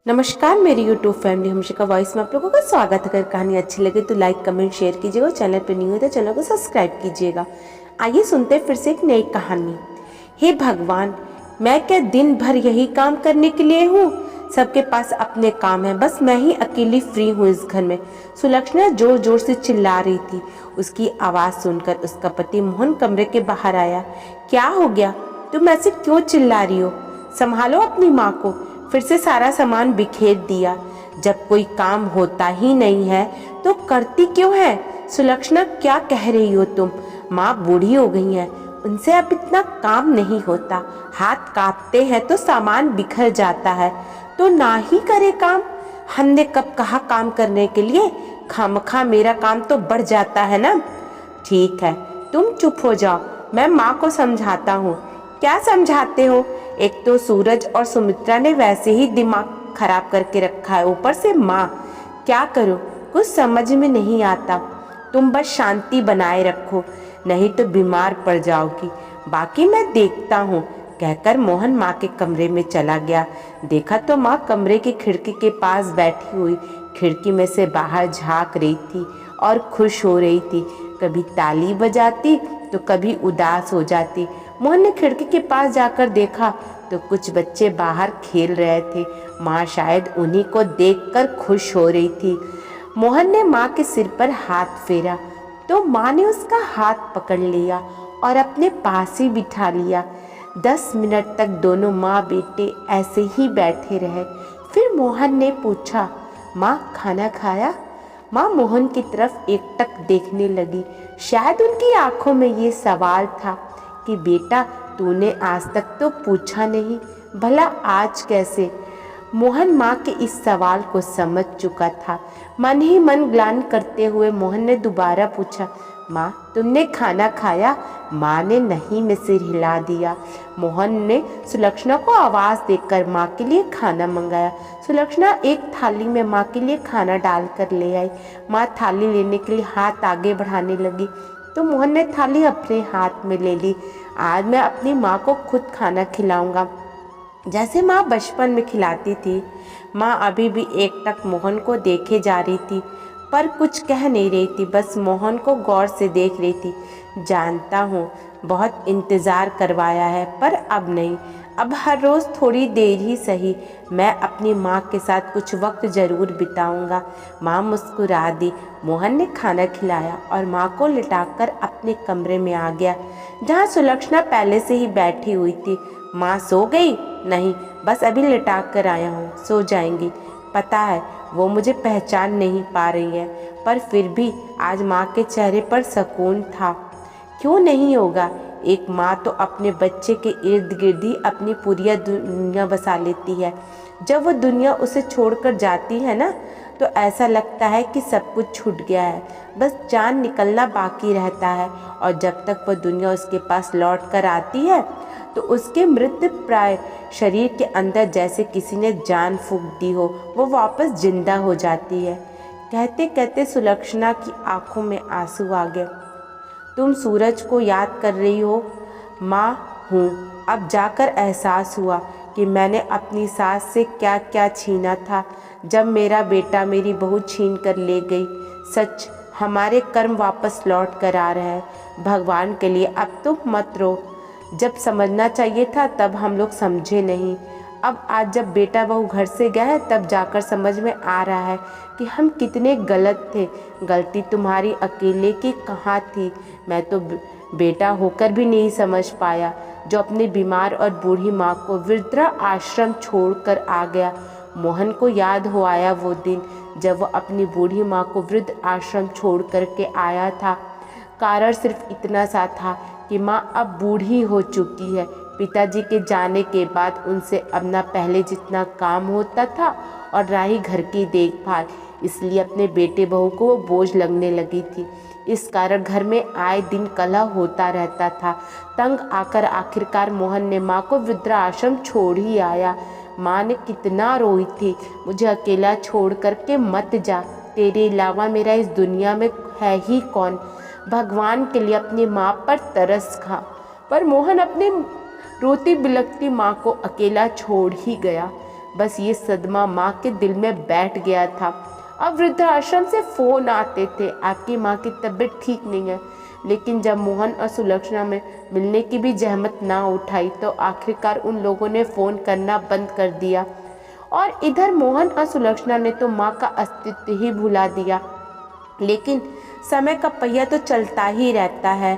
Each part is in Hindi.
नमस्कार मेरी यूट्यूब फैमिली हमेशा वॉइस में आप लोगों का स्वागत है। अगर कहानी अच्छी लगे तो लाइक कमेंट शेयर कीजिएगा। चैनल पर न्यू है तो चैनल को सब्सक्राइब कीजिएगा। आइए सुनते हैं फिर से एक नई कहानी। हे भगवान, मैं क्या दिन भर यही काम करने के लिए हूँ? सबके पास अपने काम है, बस मैं ही अकेली फ्री हूँ इस घर में। सुलक्षणा जोर जोर से चिल्ला रही थी। उसकी आवाज़ सुनकर उसका पति मोहन कमरे के बाहर आया। क्या हो गया? तुम ऐसे क्यों चिल्ला रही हो? संभालो अपनी माँ को। फिर से सारा सामान बिखेर दिया। जब कोई काम होता ही नहीं है तो करती क्यों है? सुलक्षणा, क्या कह रही हो तुम? माँ बूढ़ी हो गई है, उनसे अब इतना काम नहीं होता। हाथ कांपते हैं तो सामान बिखर जाता है, तो ना ही करे काम। हमने कब कहा काम करने के लिए? खामखा मेरा काम तो बढ़ जाता है ना। ठीक है, तुम चुप हो जाओ, मैं माँ को समझाता हूँ। क्या समझाते हो? एक तो सूरज और सुमित्रा ने वैसे ही दिमाग खराब करके रखा है, ऊपर से माँ। क्या करूँ, कुछ समझ में नहीं आता। तुम बस शांति बनाए रखो, नहीं तो बीमार पड़ जाओगी। बाकी मैं देखता हूँ, कहकर मोहन माँ के कमरे में चला गया। देखा तो माँ कमरे की खिड़की के पास बैठी हुई खिड़की में से बाहर झांक रही थी और खुश हो रही थी। कभी ताली बजाती तो कभी उदास हो जाती। मोहन ने खिड़की के पास जाकर देखा तो कुछ बच्चे बाहर खेल रहे थे। माँ शायद उन्हीं को देखकर खुश हो रही थी। मोहन ने माँ के सिर पर हाथ फेरा तो माँ ने उसका हाथ पकड़ लिया और अपने पास ही बिठा लिया। 10 मिनट तक दोनों माँ बेटे ऐसे ही बैठे रहे। फिर मोहन ने पूछा, माँ खाना खाया? माँ मोहन की तरफ एकटक देखने लगी। शायद उनकी आंखों में ये सवाल था कि बेटा, तूने आज तक तो पूछा नहीं, भला आज कैसे? मोहन माँ के इस सवाल को समझ चुका था। मन ही मन ग्लानि करते हुए मोहन ने दोबारा पूछा, माँ तुमने खाना खाया? माँ ने नहीं में सिर हिला दिया। मोहन ने सुलक्षणा को आवाज़ देकर माँ के लिए खाना मंगाया। सुलक्षणा एक थाली में माँ के लिए खाना डालकर ले आई। माँ थाली लेने के लिए हाथ आगे बढ़ाने लगी तो मोहन ने थाली अपने हाथ में ले ली। आज मैं अपनी माँ को खुद खाना खिलाऊंगा, जैसे माँ बचपन में खिलाती थी। माँ अभी भी एकटक मोहन को देखे जा रही थी, पर कुछ कह नहीं रही थी, बस मोहन को गौर से देख रही थी। जानता हूँ बहुत इंतज़ार करवाया है, पर अब नहीं। अब हर रोज़ थोड़ी देर ही सही, मैं अपनी माँ के साथ कुछ वक्त ज़रूर बिताऊंगा। माँ मुस्कुरा दी। मोहन ने खाना खिलाया और माँ को लिटाकर अपने कमरे में आ गया, जहाँ सुलक्षणा पहले से ही बैठी हुई थी। माँ सो गई? नहीं, बस अभी लिटा कर आया हूँ, सो जाएंगी। पता है वो मुझे पहचान नहीं पा रही है, पर फिर भी आज माँ के चेहरे पर सुकून था। क्यों नहीं होगा? एक माँ तो अपने बच्चे के इर्द गिर्द ही अपनी पूरी दुनिया बसा लेती है। जब वो दुनिया उसे छोड़कर जाती है ना, तो ऐसा लगता है कि सब कुछ छूट गया है, बस जान निकलना बाकी रहता है। और जब तक वो दुनिया उसके पास लौट कर आती है तो उसके मृत प्राय शरीर के अंदर जैसे किसी ने जान फूंक दी हो, वो वापस जिंदा हो जाती है। कहते कहते सुलक्षणा की आंखों में आंसू आ गए। तुम सूरज को याद कर रही हो? माँ हूँ। अब जाकर एहसास हुआ कि मैंने अपनी सास से क्या क्या छीना था, जब मेरा बेटा मेरी बहू छीन कर ले गई। सच, हमारे कर्म वापस लौट कर आ रहे हैं। भगवान के लिए अब तो मत रो। जब समझना चाहिए था तब हम लोग समझे नहीं। अब आज जब बेटा बहू घर से गया है तब जाकर समझ में आ रहा है कि हम कितने गलत थे। गलती तुम्हारी अकेले की कहाँ थी? मैं तो बेटा होकर भी नहीं समझ पाया, जो अपनी बीमार और बूढ़ी माँ को वृद्धा आश्रम छोड़कर आ गया। मोहन को याद हो आया वो दिन जब वो अपनी बूढ़ी माँ को वृद्ध आश्रम छोड़ कर के आया था। कारण सिर्फ इतना सा था कि माँ अब बूढ़ी हो चुकी है। पिताजी के जाने के बाद उनसे अब ना पहले जितना काम होता था और ना ही घर की देखभाल, इसलिए अपने बेटे बहू को वो बोझ लगने लगी थी। इस कारण घर में आए दिन कलह होता रहता था। तंग आकर आखिरकार मोहन ने माँ को वृद्धाश्रम छोड़ ही आया। माँ ने कितना रोई थी, मुझे अकेला छोड़ करके मत जा, तेरे अलावा मेरा इस दुनिया में है ही कौन। भगवान के लिए अपनी माँ पर तरस खा। पर मोहन अपने रोती बिलखती माँ को अकेला छोड़ ही गया। बस ये सदमा माँ के दिल में बैठ गया था। अब वृद्धाश्रम से फ़ोन आते थे, आपकी माँ की तबीयत ठीक नहीं है, लेकिन जब मोहन और सुलक्षणा में मिलने की भी जहमत ना उठाई तो आखिरकार उन लोगों ने फ़ोन करना बंद कर दिया। और इधर मोहन और सुलक्षणा ने तो माँ का अस्तित्व ही भुला दिया। लेकिन समय का पहिया तो चलता ही रहता है।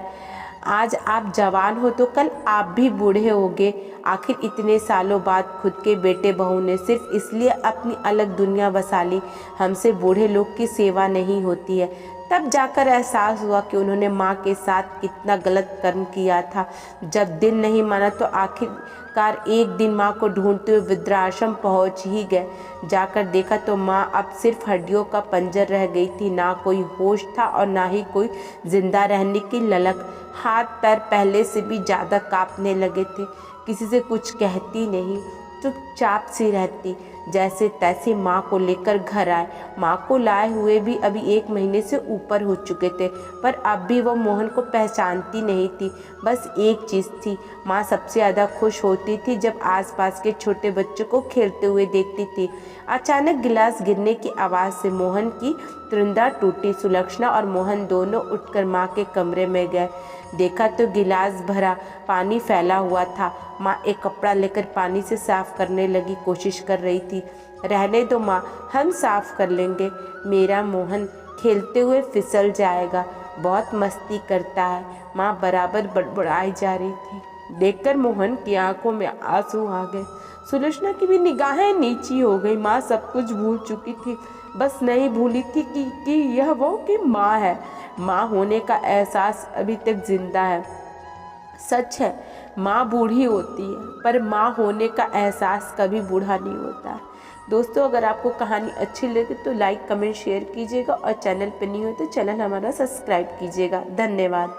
आज आप जवान हो तो कल आप भी बूढ़े होगे। आखिर इतने सालों बाद खुद के बेटे बहू ने सिर्फ इसलिए अपनी अलग दुनिया बसा ली। हमसे बूढ़े लोग की सेवा नहीं होती है। तब जाकर एहसास हुआ कि उन्होंने माँ के साथ कितना गलत कर्म किया था। जब दिल नहीं माना तो आखिरकार एक दिन माँ को ढूंढते हुए वृद्धाश्रम पहुँच ही गए। जाकर देखा तो माँ अब सिर्फ हड्डियों का पंजर रह गई थी। ना कोई होश था और ना ही कोई जिंदा रहने की ललक। हाथ पैर पहले से भी ज़्यादा कांपने लगे थे। किसी से कुछ कहती नहीं, चुपचाप सी रहती। जैसे तैसे माँ को लेकर घर आए। माँ को लाए हुए भी अभी 1 महीने से ऊपर हो चुके थे, पर अब भी वो मोहन को पहचानती नहीं थी। बस एक चीज़ थी, माँ सबसे ज़्यादा खुश होती थी जब आसपास के छोटे बच्चों को खेलते हुए देखती थी। अचानक गिलास गिरने की आवाज़ से मोहन की तृंदा टूटी। सुलक्षणा और मोहन दोनों उठकर माँ के कमरे में गए। देखा तो गिलास भरा पानी फैला हुआ था। माँ एक कपड़ा लेकर पानी से साफ करने लगी, कोशिश कर रही थी। रहने दो माँ, हम साफ कर लेंगे। मेरा मोहन खेलते हुए फिसल जाएगा, बहुत मस्ती करता है। माँ बराबर बड़बड़ाई जा रही थी। देखकर मोहन की आंखों में आंसू आ गए। सुलक्षणा की भी निगाहें नीची हो गई। माँ सब कुछ भूल चुकी थी, बस नहीं भूली थी कि यह वो की माँ है। माँ होने का एहसास अभी तक जिंदा है। सच है, माँ बूढ़ी होती है, पर माँ होने का एहसास कभी बूढ़ा नहीं होता है। दोस्तों, अगर आपको कहानी अच्छी लगे तो लाइक कमेंट शेयर कीजिएगा और चैनल पर नहीं हो तो चैनल हमारा सब्सक्राइब कीजिएगा। धन्यवाद।